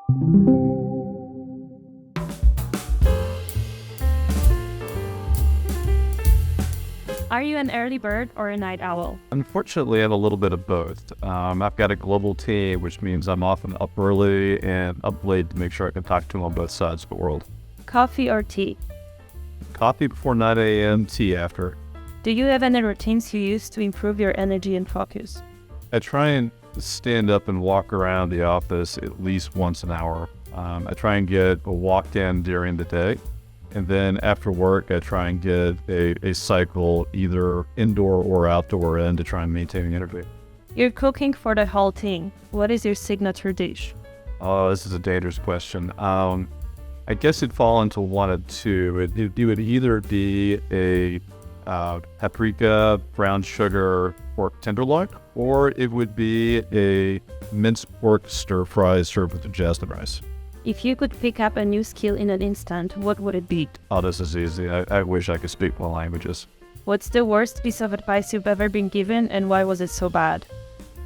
Are you an early bird or a night owl? Unfortunately, I'm a little bit of both. I've got a global team, which means I'm often up early and up late to make sure I can talk to them on both sides of the world. Coffee or tea? Coffee before 9 a.m., tea after. Do you have any routines you use to improve your energy and focus? I try and stand up and walk around the office at least once an hour. I try and get a walk in during the day. And then after work, I try and get a cycle either indoor or outdoor in to try and maintain the energy. You're cooking for the whole team. What is your signature dish? Oh, this is a dangerous question. I guess it'd fall into one of two. It would either be a paprika, brown sugar, pork tenderloin, or it would be a minced pork stir fry served with jasmine rice. If you could pick up a new skill in an instant, what would it be? Oh, this is easy. I wish I could speak more languages. What's the worst piece of advice you've ever been given, and why was it so bad?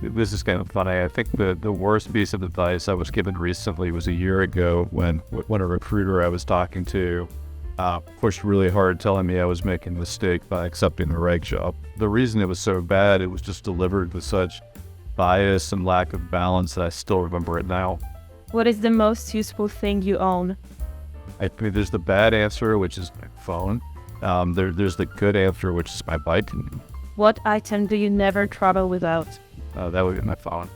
This is kind of funny. I think the worst piece of advice I was given recently was a year ago when a recruiter I was talking to pushed really hard telling me I was making a mistake by accepting the Wrike job. The reason it was so bad, it was just delivered with such bias and lack of balance that I still remember it now. What is the most useful thing you own? I mean, there's the bad answer, which is my phone. There's the good answer, which is my bike. What item do you never travel without? That would be my phone.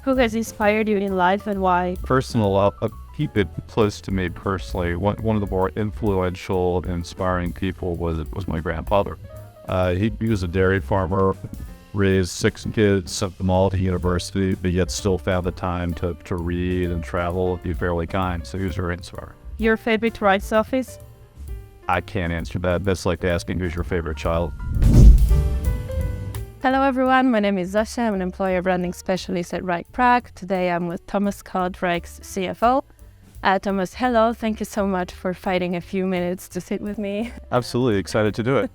Who has inspired you in life and why? Personal, I'll keep it close to me personally. One of the more influential and inspiring people was my grandfather. He was a dairy farmer, raised 6 kids, sent them all to university, but yet still found the time to read and travel and be fairly kind. So he was very inspiring. Your favorite rights office? I can't answer that. That's like asking who's your favorite child. Hello everyone, my name is Zosia. I'm an employer branding specialist at Wrike Prague. Today I'm with Thomas Scott, Wrike's CFO. Thomas, hello. Thank you so much for finding a few minutes to sit with me. Absolutely excited to do it.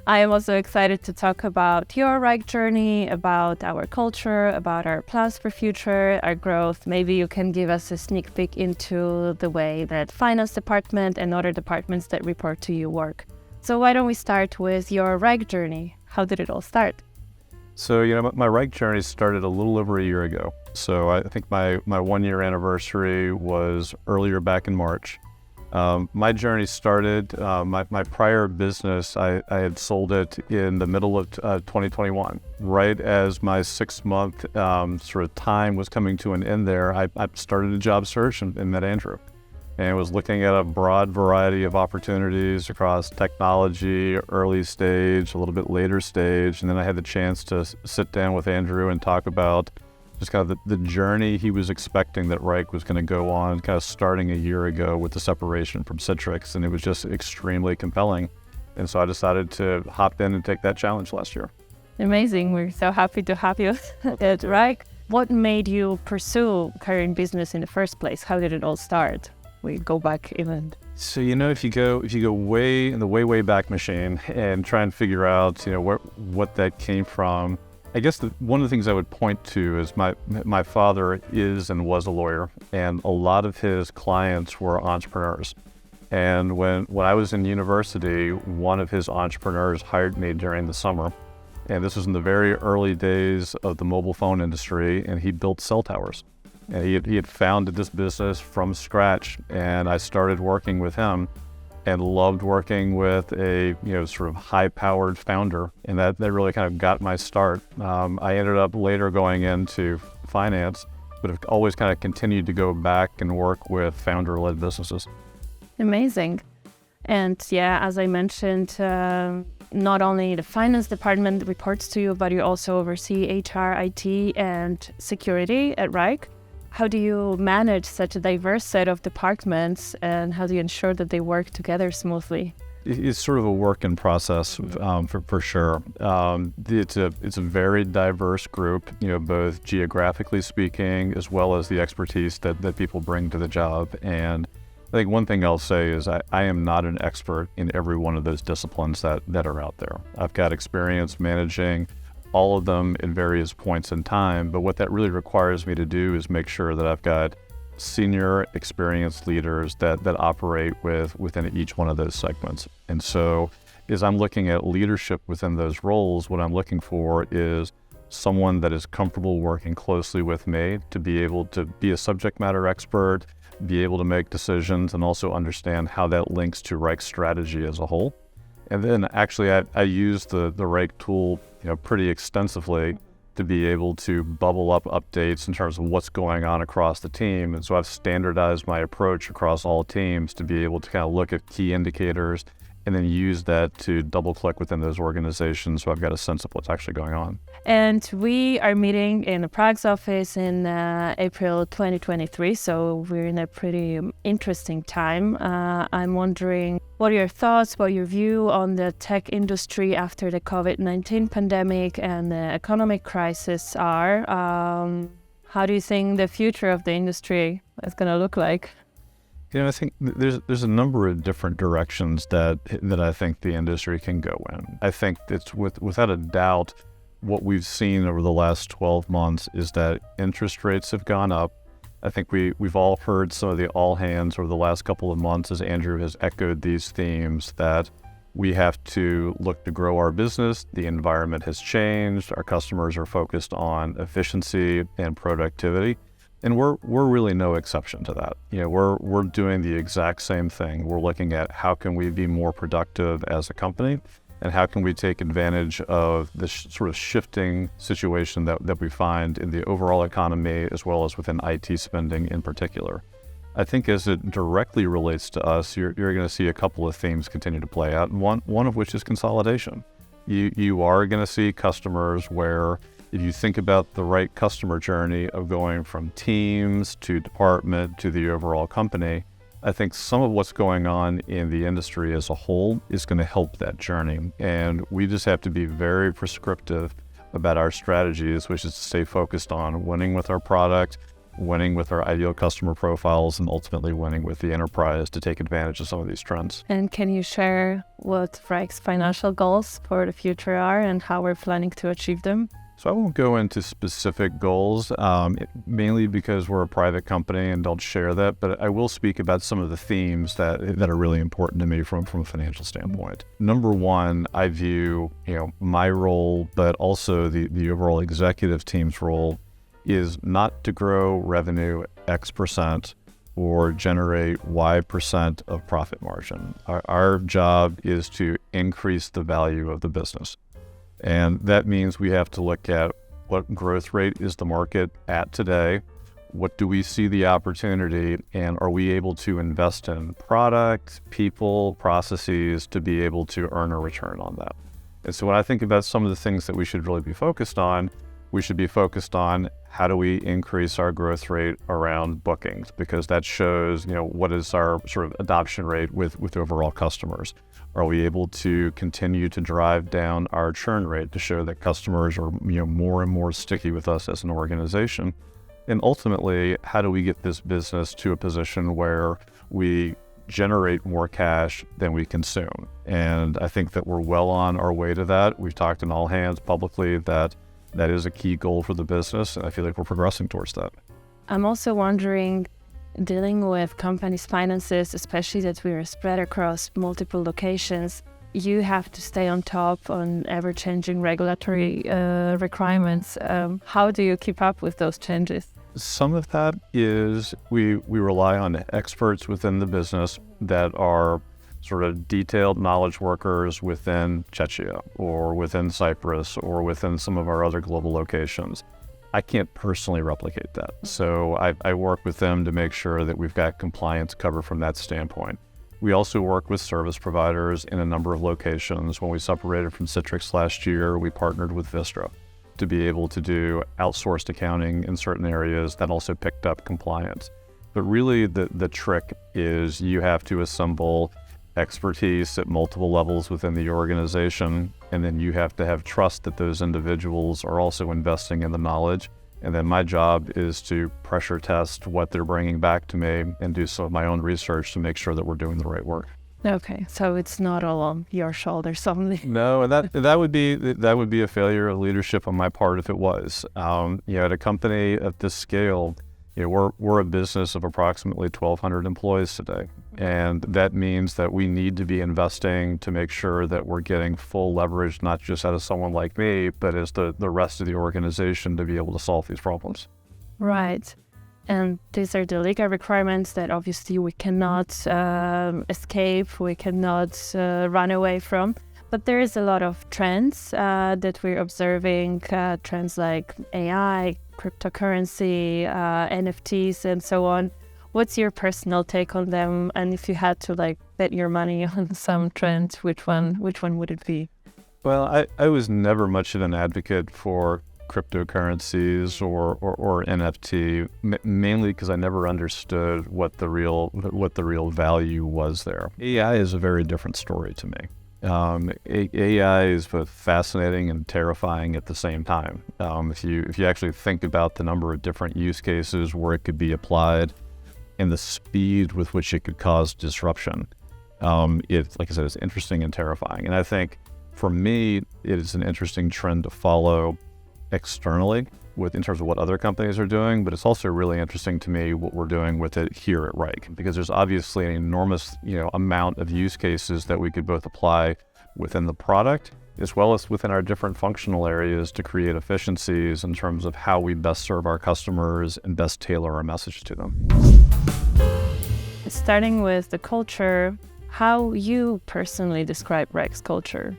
I am also excited to talk about your Wrike journey, about our culture, about our plans for future, our growth. Maybe you can give us a sneak peek into the way that finance department and other departments that report to you work. So why don't we start with your Wrike journey? How did it all start? So, my Wrike journey started a little over a year ago. So I think my 1-year anniversary was earlier back in March. My journey started, my prior business, I had sold it in the middle of 2021. Right as my 6-month sort of time was coming to an end there, I started a job search and met Andrew. And was looking at a broad variety of opportunities across technology, early stage, a little bit later stage. And then I had the chance to sit down with Andrew and talk about just kind of the journey he was expecting that Wrike was going to go on, kind of starting a year ago with the separation from Citrix, and it was just extremely compelling. And so I decided to hop in and take that challenge last year. Amazing. We're so happy to have you at Wrike. What made you pursue career in business in the first place? How did it all start? We go back even. So, if you go way in the way back machine and try and figure out, what that came from, I guess one of the things I would point to is my father is and was a lawyer, and a lot of his clients were entrepreneurs. And when I was in university, one of his entrepreneurs hired me during the summer. And this was in the very early days of the mobile phone industry, and he built cell towers. And he had founded this business from scratch, and I started working with him and loved working with a sort of high-powered founder, and that really kind of got my start. I ended up later going into finance, but have always kind of continued to go back and work with founder-led businesses. Amazing. And yeah, as I mentioned, not only the finance department reports to you, but you also oversee HR, IT, and security at Wrike. How do you manage such a diverse set of departments, and how do you ensure that they work together smoothly? It's sort of a work in process, for sure. It's a very diverse group, both geographically speaking, as well as the expertise that people bring to the job. And I think one thing I'll say is I am not an expert in every one of those disciplines that are out there. I've got experience managing all of them in various points in time, but what that really requires me to do is make sure that I've got senior experienced leaders that operate within each one of those segments. And so as I'm looking at leadership within those roles, what I'm looking for is someone that is comfortable working closely with me to be able to be a subject matter expert, be able to make decisions, and also understand how that links to Wrike's strategy as a whole. And then actually I use the Wrike tool, pretty extensively to be able to bubble up updates in terms of what's going on across the team. And so I've standardized my approach across all teams to be able to kind of look at key indicators and then use that to double click within those organizations so I've got a sense of what's actually going on. And we are meeting in the Prague's office in April 2023, so we're in a pretty interesting time. I'm wondering, what are your thoughts, what your view on the tech industry after the COVID-19 pandemic and the economic crisis are? How do you think the future of the industry is going to look like? I think there's a number of different directions that I think the industry can go in. I think it's without a doubt what we've seen over the last 12 months is that interest rates have gone up. I think we've all heard some of the all hands over the last couple of months as Andrew has echoed these themes that we have to look to grow our business. The environment has changed. Our customers are focused on efficiency and productivity. And we're really no exception to that. We're doing the exact same thing. We're looking at how can we be more productive as a company, and how can we take advantage of this sort of shifting situation that we find in the overall economy as well as within IT spending in particular. I think as it directly relates to us, you're going to see a couple of themes continue to play out, and one of which is consolidation. You are going to see customers where, if you think about the right customer journey of going from teams to department to the overall company, I think some of what's going on in the industry as a whole is going to help that journey. And we just have to be very prescriptive about our strategies, which is to stay focused on winning with our product, winning with our ideal customer profiles, and ultimately winning with the enterprise to take advantage of some of these trends. And can you share what Wrike's financial goals for the future are and how we're planning to achieve them? So I won't go into specific goals, mainly because we're a private company and don't share that, but I will speak about some of the themes that are really important to me from a financial standpoint. Number one, I view my role, but also the overall executive team's role, is not to grow revenue X% or generate Y% of profit margin. Our job is to increase the value of the business. And that means we have to look at what growth rate is the market at today, what do we see the opportunity, and are we able to invest in product, people, processes to be able to earn a return on that. And so when I think about some of the things that we should really be focused on, we should be focused on how do we increase our growth rate around bookings, because that shows, what is our sort of adoption rate with overall customers. Are we able to continue to drive down our churn rate to show that customers are, more and more sticky with us as an organization? And ultimately, how do we get this business to a position where we generate more cash than we consume? And I think that we're well on our way to that. We've talked in all hands publicly that is a key goal for the business, and I feel like we're progressing towards that. I'm also wondering, dealing with companies' finances, especially that we are spread across multiple locations, you have to stay on top on ever-changing regulatory requirements. How do you keep up with those changes? Some of that is we rely on experts within the business that are sort of detailed knowledge workers within Czechia or within Cyprus or within some of our other global locations. I can't personally replicate that. So I work with them to make sure that we've got compliance covered from that standpoint. We also work with service providers in a number of locations. When we separated from Citrix last year, we partnered with Vistra to be able to do outsourced accounting in certain areas that also picked up compliance. But really the trick is you have to assemble expertise at multiple levels within the organization, and then you have to have trust that those individuals are also investing in the knowledge. And then my job is to pressure test what they're bringing back to me and do some of my own research to make sure that we're doing the right work. Okay, so it's not all on your shoulders only. No, and that would be a failure of leadership on my part if it was. At a company at this scale, We're a business of approximately 1,200 employees today, and that means that we need to be investing to make sure that we're getting full leverage, not just out of someone like me, but as the rest of the organization to be able to solve these problems. Right. And these are the legal requirements that obviously we cannot escape, we cannot run away from. But there is a lot of trends that we're observing, trends like AI, cryptocurrency, NFTs, and so on. What's your personal take on them? And if you had to bet your money on some trend, which one would it be? Well, I was never much of an advocate for cryptocurrencies or NFT, mainly because I never understood what the real value was there. AI is a very different story to me. AI is both fascinating and terrifying at the same time. If you actually think about the number of different use cases where it could be applied and the speed with which it could cause disruption, it's, like I said, it's interesting and terrifying. And I think for me, it is an interesting trend to follow externally in terms of what other companies are doing, but it's also really interesting to me what we're doing with it here at Wrike, because there's obviously an enormous amount of use cases that we could both apply within the product as well as within our different functional areas to create efficiencies in terms of how we best serve our customers and best tailor our message to them. Starting with the culture, how you personally describe Wrike's culture?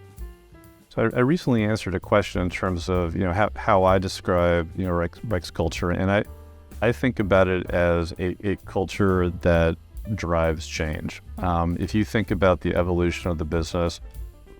So I recently answered a question in terms of how I describe Wrike's culture, and I think about it as a culture that drives change. If you think about the evolution of the business,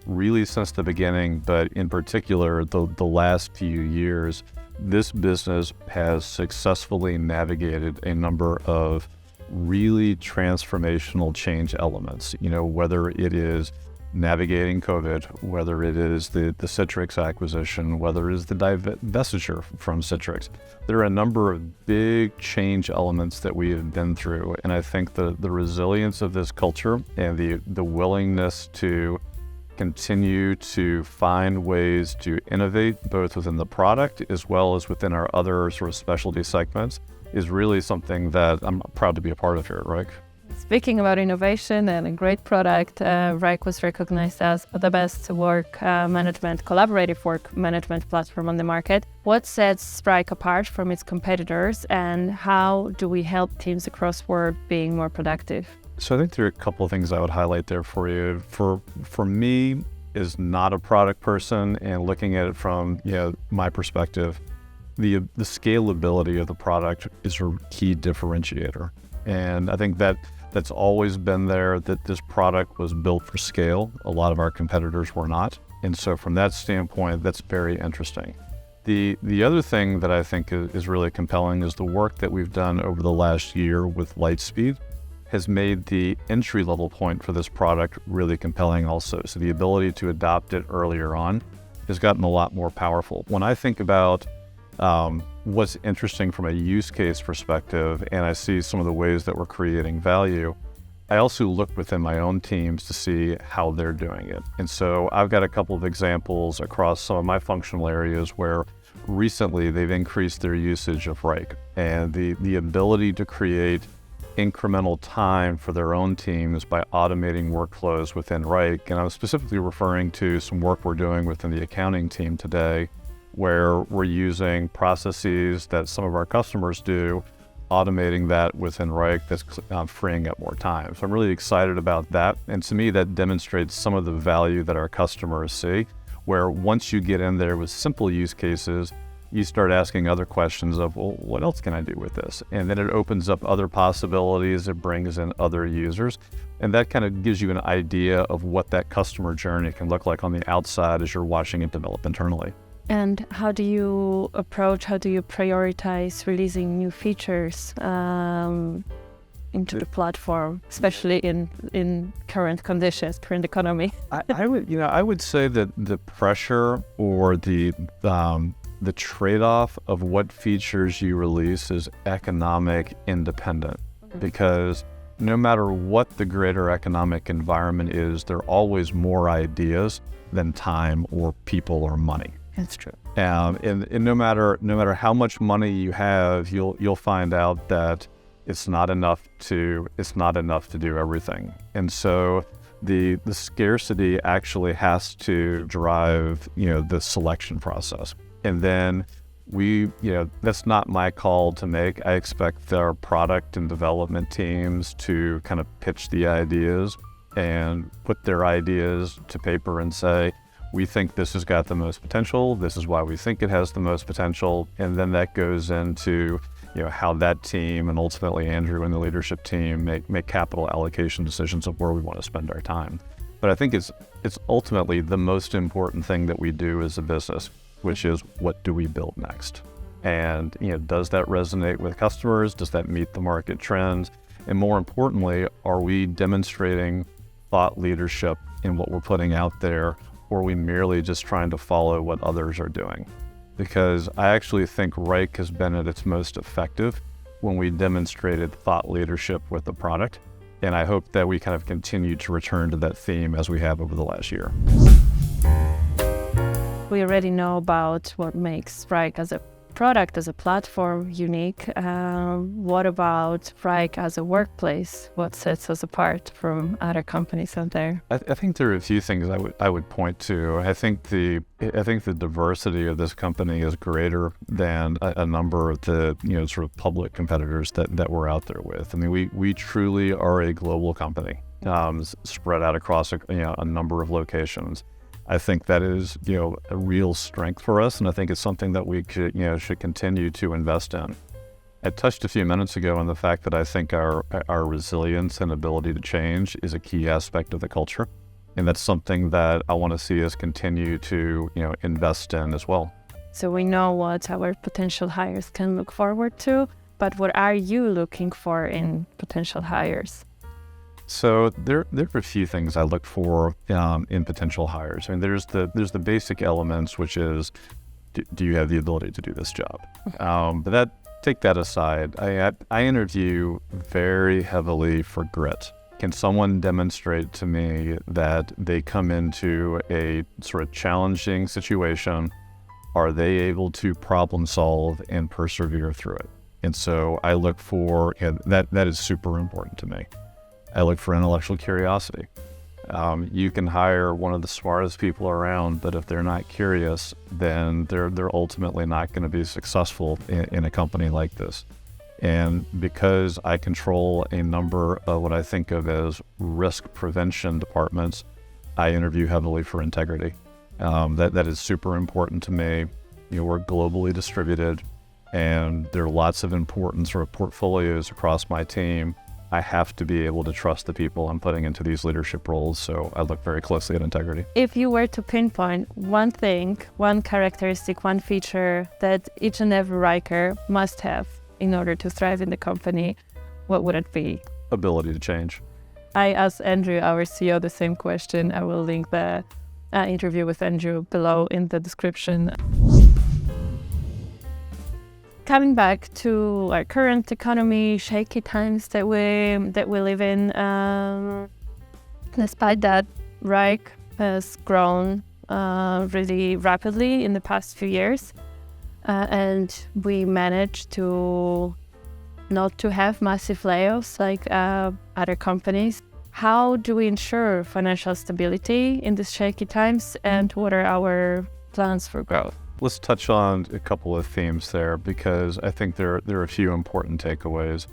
really since the beginning, but in particular the last few years, this business has successfully navigated a number of really transformational change elements. Whether it is navigating COVID, whether it is the Citrix acquisition, whether it is the divestiture from Citrix. There are a number of big change elements that we have been through, and I think the resilience of this culture and the willingness to continue to find ways to innovate both within the product as well as within our other sort of specialty segments is really something that I'm proud to be a part of here at Wrike. Speaking about innovation and a great product, Wrike was recognized as the best collaborative work management platform on the market. What sets Wrike apart from its competitors, and how do we help teams across the world being more productive? So I think there are a couple of things I would highlight there for you. For me, is not a product person, and looking at it from my perspective, the scalability of the product is a key differentiator. And I think that's always been there, that this product was built for scale. A lot of our competitors were not. And so from that standpoint, that's very interesting. The other thing that I think is really compelling is the work that we've done over the last year with Lightspeed has made the entry-level point for this product really compelling also. So the ability to adopt it earlier on has gotten a lot more powerful. When I think about what's interesting from a use case perspective, and I see some of the ways that we're creating value, I also look within my own teams to see how they're doing it. And so I've got a couple of examples across some of my functional areas where recently they've increased their usage of Wrike, and the ability to create incremental time for their own teams by automating workflows within Wrike. And I'm specifically referring to some work we're doing within the accounting team today, where we're using processes that some of our customers do, automating that within Wrike that's freeing up more time. So I'm really excited about that. And to me, that demonstrates some of the value that our customers see, where once you get in there with simple use cases, you start asking other questions of, well, what else can I do with this? And then it opens up other possibilities, it brings in other users. And that kind of gives you an idea of what that customer journey can look like on the outside as you're watching it develop internally. And how do you prioritize releasing new features into the platform, especially in current conditions, current economy? I would say that the pressure or the trade-off of what features you release is economic independent, because no matter what the greater economic environment is, there are always more ideas than time or people or money. That's true. And no matter how much money you have, you'll find out that it's not enough to do everything. And so the scarcity actually has to drive, the selection process. And then that's not my call to make. I expect our product and development teams to kind of pitch the ideas and put their ideas to paper and say, we think this has got the most potential. This is why we think it has the most potential. And then that goes into, how that team and ultimately Andrew and the leadership team make capital allocation decisions of where we want to spend our time. But I think it's ultimately the most important thing that we do as a business, which is what do we build next? And, does that resonate with customers? Does that meet the market trends? And more importantly, are we demonstrating thought leadership in what we're putting out there? Or are we merely just trying to follow what others are doing? Because I actually think Wrike has been at its most effective when we demonstrated thought leadership with the product. And I hope that we kind of continue to return to that theme as we have over the last year. We already know about what makes Wrike as a product, as a platform, unique. What about Wrike as a workplace? What sets us apart from other companies out there? I think there are a few things I would point to. I think the diversity of this company is greater than a number of the sort of public competitors that we're out there with. I mean, we truly are a global company, spread out across a number of locations. I think that is, a real strength for us, and I think it's something that we should continue to invest in. I touched a few minutes ago on the fact that I think our resilience and ability to change is a key aspect of the culture, and that's something that I want to see us continue to, invest in as well. So we know what our potential hires can look forward to, but what are you looking for in potential hires? So there are a few things I look for in potential hires. I mean, there's the basic elements, which is, do you have the ability to do this job? But take that aside. I interview very heavily for grit. Can someone demonstrate to me that they come into a sort of challenging situation? Are they able to problem solve and persevere through it? And so I look for that is super important to me. I look for intellectual curiosity. You can hire one of the smartest people around, but if they're not curious, then they're ultimately not going to be successful in a company like this. And because I control a number of what I think of as risk prevention departments, I interview heavily for integrity. That is super important to me. We're globally distributed, and there are lots of important sort of portfolios across my team. I have to be able to trust the people I'm putting into these leadership roles, so I look very closely at integrity. If you were to pinpoint one thing, one characteristic, one feature that each and every Wriker must have in order to thrive in the company, what would it be? Ability to change. I asked Andrew, our CEO, the same question. I will link the interview with Andrew below in the description. Coming back to our current economy, shaky times that we live in, despite that, Wrike has grown really rapidly in the past few years, and we managed to not to have massive layoffs like other companies. How do we ensure financial stability in these shaky times, and what are our plans for growth? Let's touch on a couple of themes there, because I think there are a few important takeaways.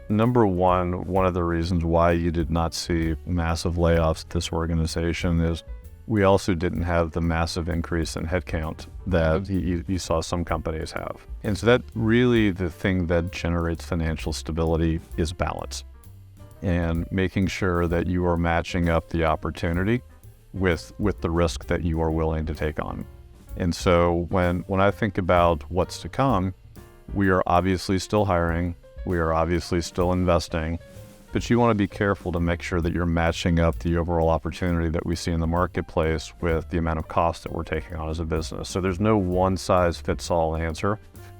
Number one of the reasons why you did not see massive layoffs at this organization is we also didn't have the massive increase in headcount that you saw some companies have. And so that really the thing that generates financial stability is balance, and making sure that you are matching up the opportunity with the risk that you are willing to take on. And so when I think about what's to come, we are obviously still hiring, we are obviously still investing, but you want to be careful to make sure that you're matching up the overall opportunity that we see in the marketplace with the amount of cost that we're taking on as a business. So there's no one size fits all answer.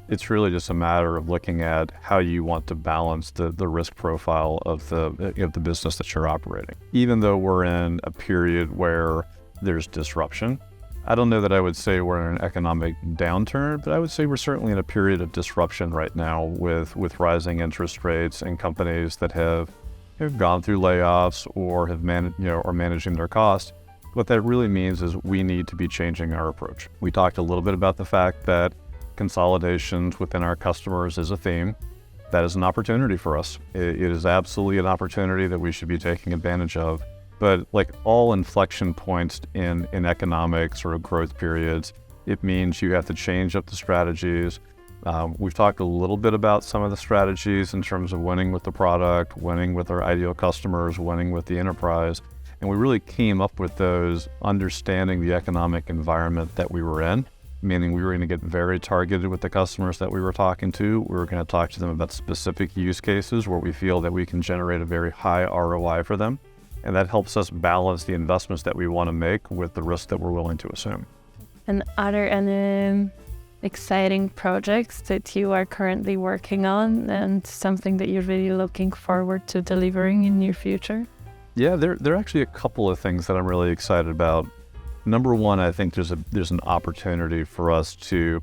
It's really just a matter of looking at how you want to balance the risk profile of the business that you're operating. Even though we're in a period where there's disruption, I don't know that I would say we're in an economic downturn, but I would say we're certainly in a period of disruption right now with rising interest rates and companies that have gone through layoffs or have are managing their costs. What that really means is we need to be changing our approach. We talked a little bit about the fact that consolidations within our customers is a theme. That is an opportunity for us. It is absolutely an opportunity that we should be taking advantage of. But like all inflection points in economic sort of growth periods, it means you have to change up the strategies. We've talked a little bit about some of the strategies in terms of winning with the product, winning with our ideal customers, winning with the enterprise. And we really came up with those understanding the economic environment that we were in, meaning we were going to get very targeted with the customers that we were talking to. We were going to talk to them about specific use cases where we feel that we can generate a very high ROI for them. And that helps us balance the investments that we want to make with the risk that we're willing to assume. And are there any exciting projects that you are currently working on and something that you're really looking forward to delivering in your future? Yeah, there are actually a couple of things that I'm really excited about. Number one, I think there's an opportunity for us to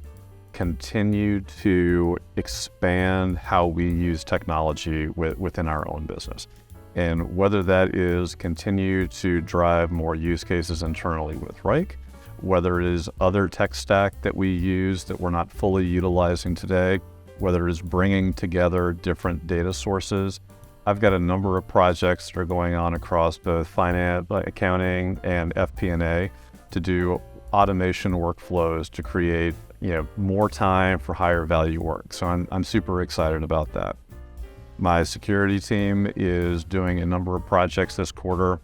continue to expand how we use technology within our own business. And whether that is continue to drive more use cases internally with Wrike, whether it is other tech stack that we use that we're not fully utilizing today, whether it is bringing together different data sources. I've got a number of projects that are going on across both finance, accounting, and FP&A to do automation workflows to create more time for higher value work. So I'm super excited about that. My security team is doing a number of projects this quarter,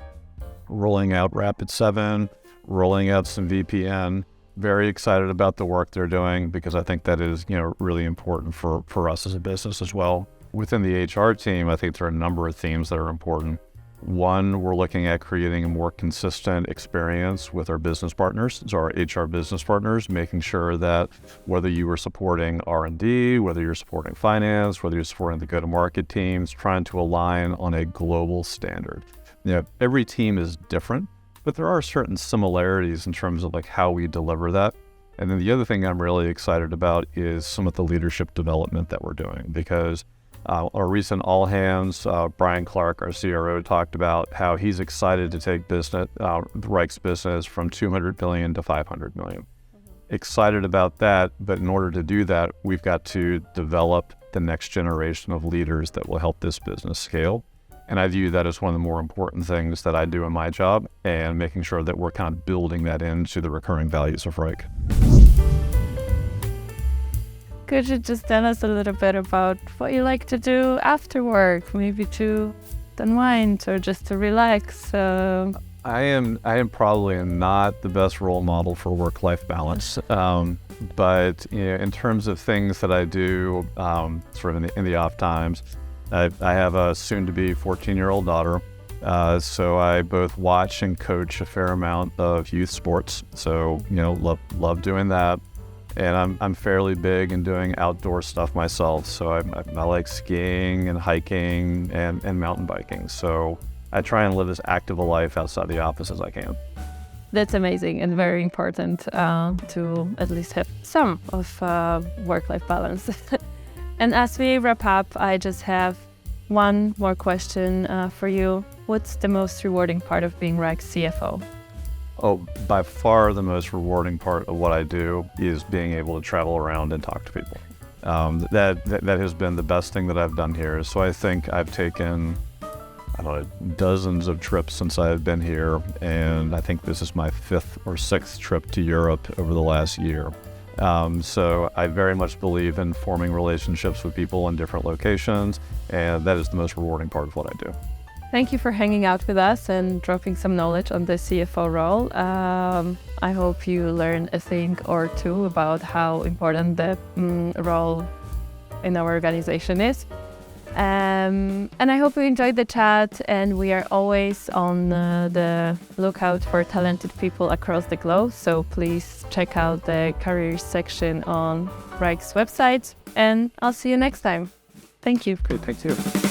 rolling out Rapid7, rolling out some VPN. Very excited about the work they're doing because I think that is really important for us as a business as well. Within the HR team, I think there are a number of themes that are important. One, we're looking at creating a more consistent experience with our business partners, so our HR business partners, making sure that whether you are supporting R&D, whether you're supporting finance, whether you're supporting the go-to-market teams, trying to align on a global standard. Every team is different, but there are certain similarities in terms of like how we deliver that. And then the other thing I'm really excited about is some of the leadership development that we're doing, because our recent all hands, Brian Clark, our CRO, talked about how he's excited to take Wrike's business from 200 million to 500 million. Excited about that, but in order to do that, we've got to develop the next generation of leaders that will help this business scale. And I view that as one of the more important things that I do in my job, and making sure that we're kind of building that into the recurring values of Wrike. Could you just tell us a little bit about what you like to do after work, maybe to unwind or just to relax? I am probably not the best role model for work-life balance, but in terms of things that I do sort of in the off times, I have a soon-to-be 14-year-old daughter, so I both watch and coach a fair amount of youth sports. So love doing that. And I'm fairly big in doing outdoor stuff myself. So I like skiing and hiking and mountain biking. So I try and live as active a life outside the office as I can. That's amazing and very important to at least have some of work-life balance. And as we wrap up, I just have one more question for you. What's the most rewarding part of being Wrike's CFO? Oh, by far the most rewarding part of what I do is being able to travel around and talk to people. That has been the best thing that I've done here. So I think I've taken, dozens of trips since I've been here, and I think this is my 5th or 6th trip to Europe over the last year. So I very much believe in forming relationships with people in different locations, and that is the most rewarding part of what I do. Thank you for hanging out with us and dropping some knowledge on the CFO role. I hope you learned a thing or two about how important the role in our organization is. And I hope you enjoyed the chat, and we are always on the lookout for talented people across the globe. So please check out the careers section on Wrike's website, and I'll see you next time. Thank you. Great, thank you.